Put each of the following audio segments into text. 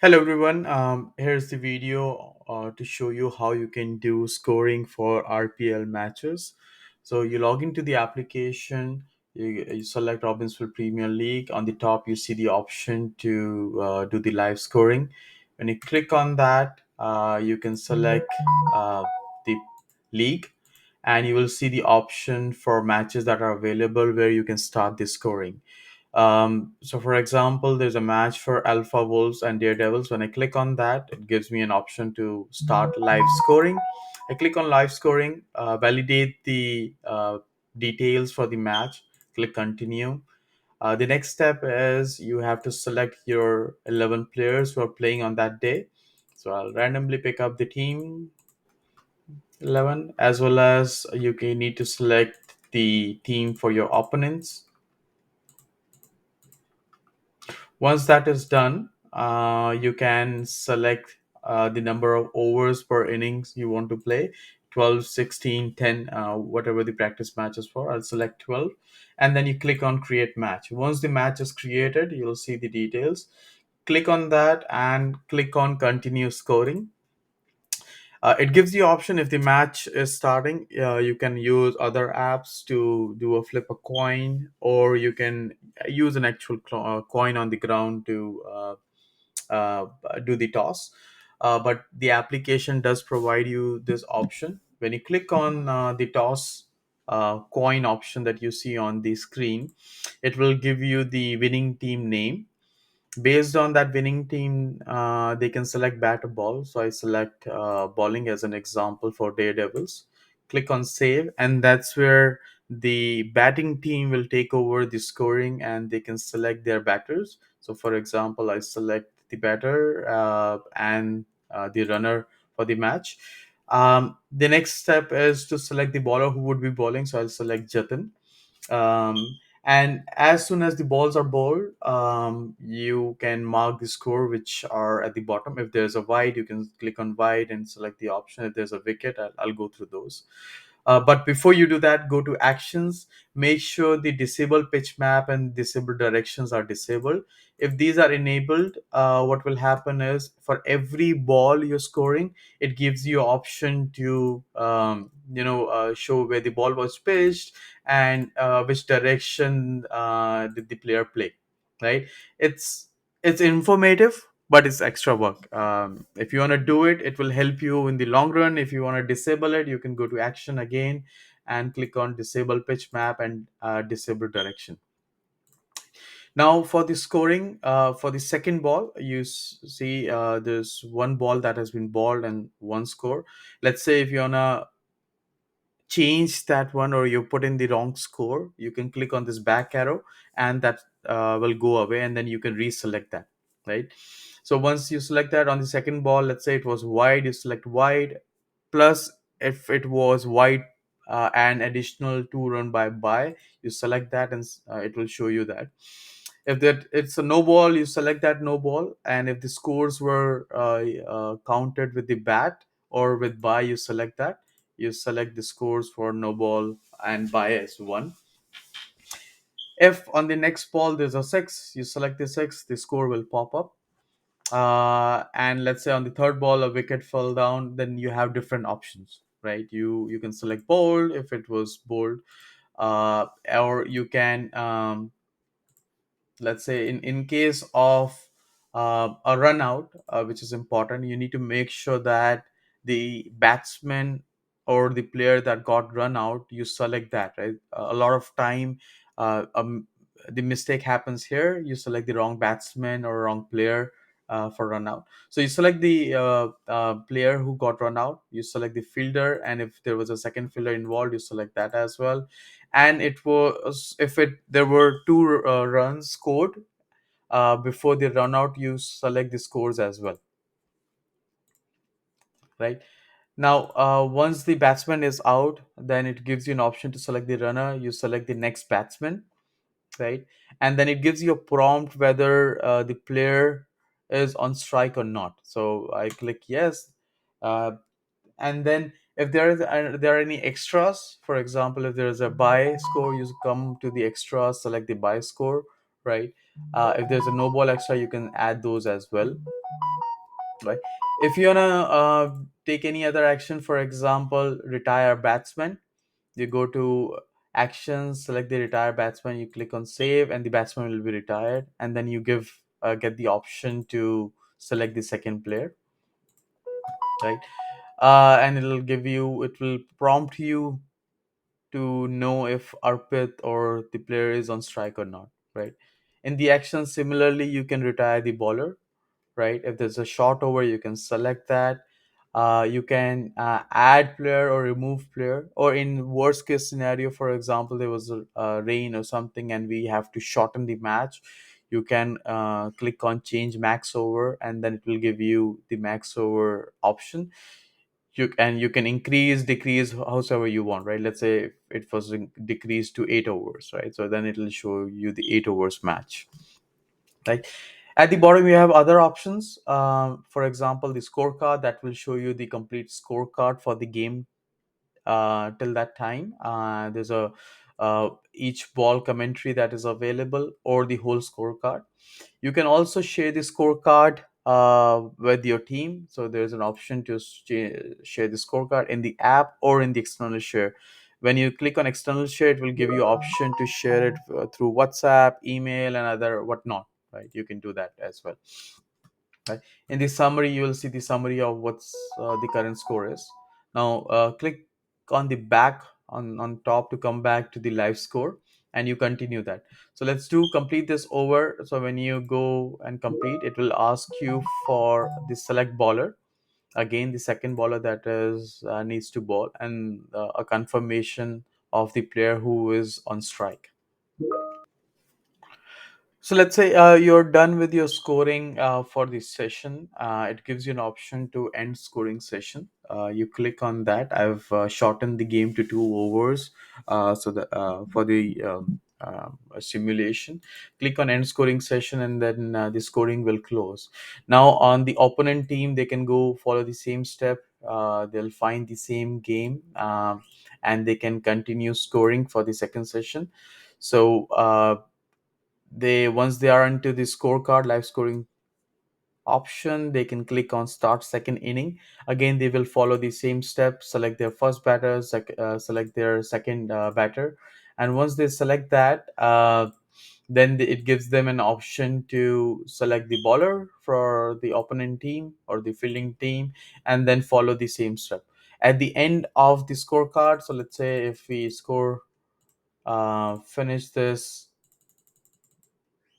Hello everyone. Here's the video to show you how you can do scoring for RPL matches. So you log into the application, you select Robbinsville Premier League. On the top, you see the option to do the live scoring. When you click on that, you can select the league, and you will see the option for matches that are available where you can start the scoring. So, for example, there's a match for Alpha Wolves and Daredevils. When I click on that, it gives me an option to start live scoring. I click on live scoring, validate the details for the match, click continue. The next step is you have to select your 11 players who are playing on that day. So I'll randomly pick up the team 11, as well as you can need to select the team for your opponents. Once that is done, you can select the number of overs per innings you want to play: 12, 16, 10, whatever the practice match is for. I'll select 12. And then you click on create match. Once the match is created, you'll see the details. Click on that and click on continue scoring. It gives you option if the match is starting. You can use other apps to do a flip a coin, or you can use an actual coin on the ground to uh, do the toss. But the application does provide you this option. When you click on the toss coin option that you see on the screen, it will give you the winning team name. Based on that winning team, they can select bat or ball. So I select bowling as an example for Daredevils. Click on save, and that's where the batting team will take over the scoring, and they can select their batters. So, for example, I select the batter and the runner for the match. The next step is to select the bowler who would be bowling. So I'll select Jatin. And as soon as the balls are bowled, you can mark the score which are at the bottom. If there's a wide, you can click on wide and select the option. If there's a wicket, I'll go through those. But before you do that, go to actions. Make sure the disable pitch map and disable directions are disabled. If these are enabled, what will happen is for every ball you're scoring, it gives you option to show where the ball was pitched and which direction did the player play. Right? It's informative, but it's extra work. If you want to do it, it will help you in the long run. If you want to disable it, you can go to action again and click on disable pitch map and disable direction. Now for the scoring, for the second ball, you see there's one ball that has been balled and one score. Let's say if you want to change that one, or you put in the wrong score, you can click on this back arrow, and that will go away, and then you can reselect that. Right? So once you select that on the second ball, let's say it was wide, you select wide. Plus, if it was wide and additional two run by, you select that, and it will show you that. If that it's a no ball, you select that no ball. And if the scores were counted with the bat or with by, you select that. You select the scores for no ball and by as one. If on the next ball there's a six, you select the six, the score will pop up. And let's say on the third ball a wicket fell down, then you have different options. Right? You can select bold if it was bold, or you can let's say in case of a run out, which is important, you need to make sure that the batsman or the player that got run out, you select that. Right? A lot of time, the mistake happens here. You select the wrong batsman or wrong player for run out. So you select the player who got run out, you select the fielder, and if there was a second fielder involved, you select that as well. And it was, if it there were two runs scored before the run out, you select the scores as well. Right? Now, once the batsman is out, then it gives you an option to select the runner. You select the next batsman. Right? And then it gives you a prompt whether the player is on strike or not. So I click yes. uh, and then if there are any extras, for example, if there is a buy score, you come to the extras, select the buy score. right? If there's a no ball extra, you can add those as well, right? If you wanna take any other action, for example, retire batsman, you go to actions, select the retire batsman, you click on save, and the batsman will be retired. And then you get the option to select the second player, right? And it will prompt you to know if Arpit or the player is on strike or not, right? In the action, similarly, you can retire the bowler, right? If there's a short over, you can select that. You can add player or remove player, or in worst case scenario, for example, there was a rain or something and we have to shorten the match. You can click on change max over, and then it will give you the max over option. You can increase, decrease however you want, right? Let's say it was decreased to 8 overs, right? So then it will show you the 8 overs match, right? At the bottom, you have other options. For example, the scorecard that will show you the complete scorecard for the game till that time. There's a each ball commentary that is available, or the whole scorecard. You can also share the scorecard with your team. So there's an option to share the scorecard in the app or in the external share. When you click on external share, it will give you option to share it through WhatsApp, email, and other whatnot. Right, you can do that as well. Right. In the summary, you will see the summary of what's the current score is. Now, click on the back on top to come back to the live score, and you continue that. So let's do complete this over. So when you go and complete, it will ask you for the select bowler. Again, the second bowler that is needs to bowl, and a confirmation of the player who is on strike. So let's say you're done with your scoring for this session. It gives you an option to end scoring session. You click on that. I've shortened the game to 2 overs, so that for the simulation. Click on end scoring session, and then the scoring will close. Now on the opponent team, they can go follow the same step. They'll find the same game, and they can continue scoring for the second session. So. They once they are into the scorecard live scoring option, they can click on start second inning. Again, they will follow the same steps, select their first batter, select their second batter, and once they select that, then it gives them an option to select the bowler for the opponent team or the fielding team, and then follow the same step at the end of the scorecard. So let's say if we score finish this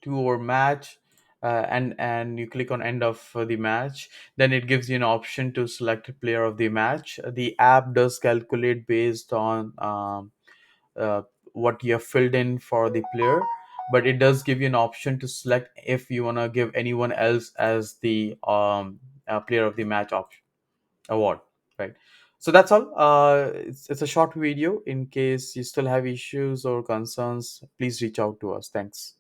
2 over match, and you click on end of the match, then it gives you an option to select a player of the match. The app does calculate based on uh, what you have filled in for the player, but it does give you an option to select if you want to give anyone else as the player of the match option award, right? So that's all. It's a short video. In case you still have issues or concerns, please reach out to us. Thanks.